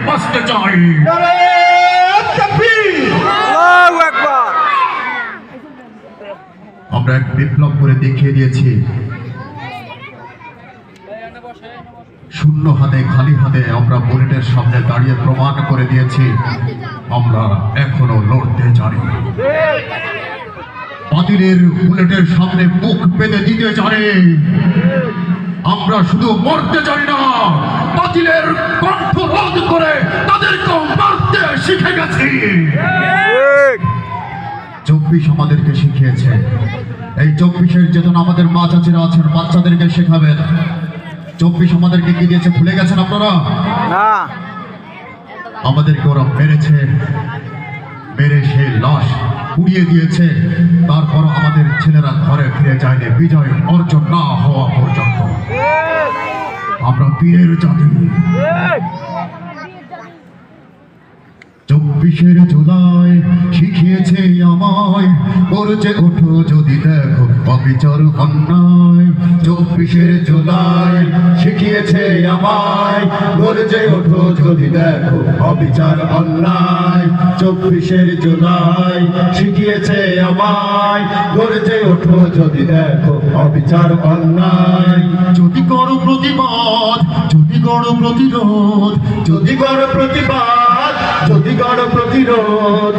বাঁচতে চাই। আমরা এক বিপ্লব করে দেখিয়ে দিয়েছি, শূন্য হাতে খালি হাতে আমরা বুলেটের সামনে দাঁড়িয়ে প্রমাণ করে দিয়েছি আমরা এখনো লড়তে জানি। বাতিলের বুলেটের সামনে মুখ পেতে দিতে জানি। আমরা শুধু মরতে জানি না, বাতিলের কণ্ঠ রোধ করে তাদেরকেও মারতে শিখে গেছি। 24 আমাদেরকে শিখিয়েছে। এই 24-এর চেতনা আমাদের মা চাচিরা আছেন, বাচ্চাদেরকে শেখাবেন। 24 আমাদেরকে কি দিয়েছে ভুলে গেছেন আপনারা? না, আমাদেরকে ওরা মেরেছে, মেরে সেই লাশ পুড়িয়ে দিয়েছে। তারপর আমাদের ছেলেরা ঘরে ফিরে যায়নি বিজয় অর্জন না হওয়া পর্যন্ত। আমরা বীরের জাতি। 24-এর জুলাই শিখিয়েছে আমায়, গর্জে ওঠো যদি দেখো অবিচার অন্যায়। 24-এর জুলাই শিখিয়েছে আমায়, গর্জে ওঠো যদি দেখো অবিচার অন্যায়। 24-এর জুলাই শিখিয়েছে আমায়, গর্জে ওঠো যদি দেখো অবিচার অন্যায়। যদি করো প্রতিবাদ, যদি করো প্রতিরোধ, যদি করো প্রতিবাদ, যদি করো প্রতিরোধ,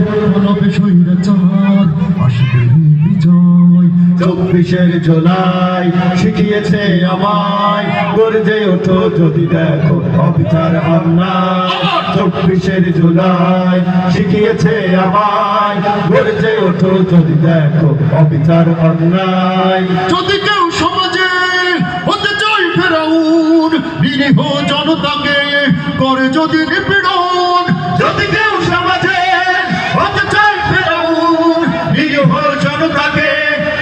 হবে স্বৈরাচার, আসবে বিজয়। 24-এর জুলাই শিখিয়েছে আমায়, গর্জে ওঠো যদি দেখো অবিচার অন্যায়। 24-এর জুলাই শিখিয়েছে আমায়, গর্জে ওঠো যদি দেখো অবিচার অন্যায়। যদি কেউ সমাজে হতে চাই ফেরাউন, নিরীহ জনতাকে করে যদি নিপীড়ন। যদি কেউ সমাজে হতে চাই ফেরাউন, নিরীহ জনতাকে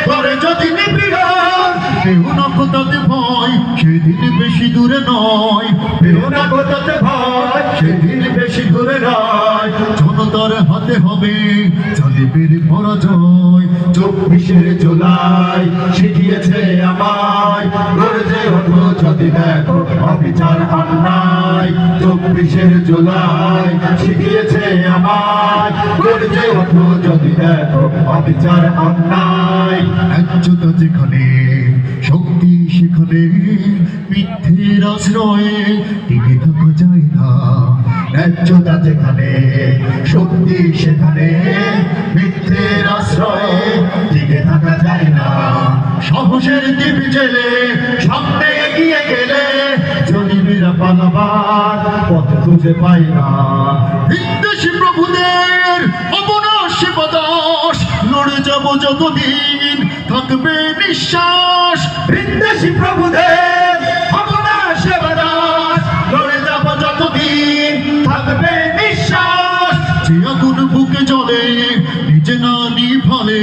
করে যদি নিপীড়ন। কেউ না কোথাতে ভয়, সেদিন বেশি দূরে নয়। কেউ না কোথাতে ভয়, সেদিন বেশি দূরে নয়। জনতার হাতে হবে জালিমের পরাজয়। 24-এর জুলাই শিখিয়েছে আমায়, গর্জে ওঠো যদি দেখো অবিচার অন্যায়। 24-এর জুলাই শিখিয়েছে আমায়, গর্জে ওঠো যদি দেখো অবিচার অন্যায়। একজোটা যেখানে শক্তি সেখানে মিথ্যের আশ্রয়ে টিকে থাকা যায় না। ন্যায্যতা যেখানে শক্তি সেখানে মিথ্যের আশ্রয়ে টিকে থাকা যায় না। সাহসের দ্বীপ জেলে সামনে এগিয়ে গেলে জলিমেরা পালাবার পথ খুঁজে পায় না। বিদ্বেষী প্রভুদের অবনাশী বাতাস লড়ে যাব যতদিন থাকবে নিঃশ্বাস। বিদ্বেষী প্রভুদের অবনাশী বাতাস লড়ে যাব যতদিন থাকবে নিঃশ্বাস। যে আগুন বুকে জ্বলে নিজে না নিভালে,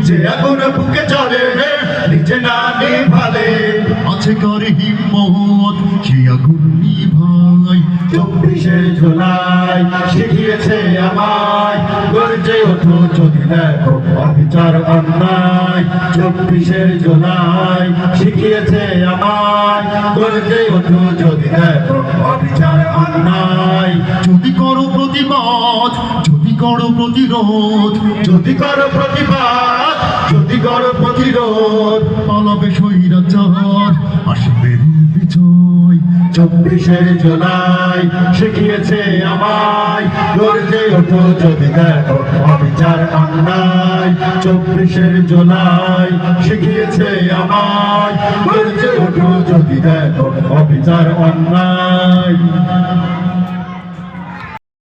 যে আগুন বুকে জ্বলে নিজে না নিভালে, আছে কার হিম্মত সে আগুন নিভাই। 24-এর জুলাই শিখিয়েছে আমায়, গর্জে ওঠো যদি দেখো অবিচার অন্যায়। 24-এর জুলাই শিখিয়েছে আমায়, গর্জে ওঠো যদি দেখো অবিচার অন্যায়। যদি করো প্রতিবাদ, যদি করো প্রতিরোধ, যদি করো প্রতিবাদ, যদি করো প্রতিরোধ, পালাবে স্বৈরাচার, আসবে বিজয়। 24-এর জুলাই শিখিয়েছে আমায়, গর্জে ওঠো যদি দেখো অবিচার অন্যায়। 24-এর জুলাই শিখিয়েছে আমায়, গর্জে ওঠো যদি দেখো অবিচার অন্যায়।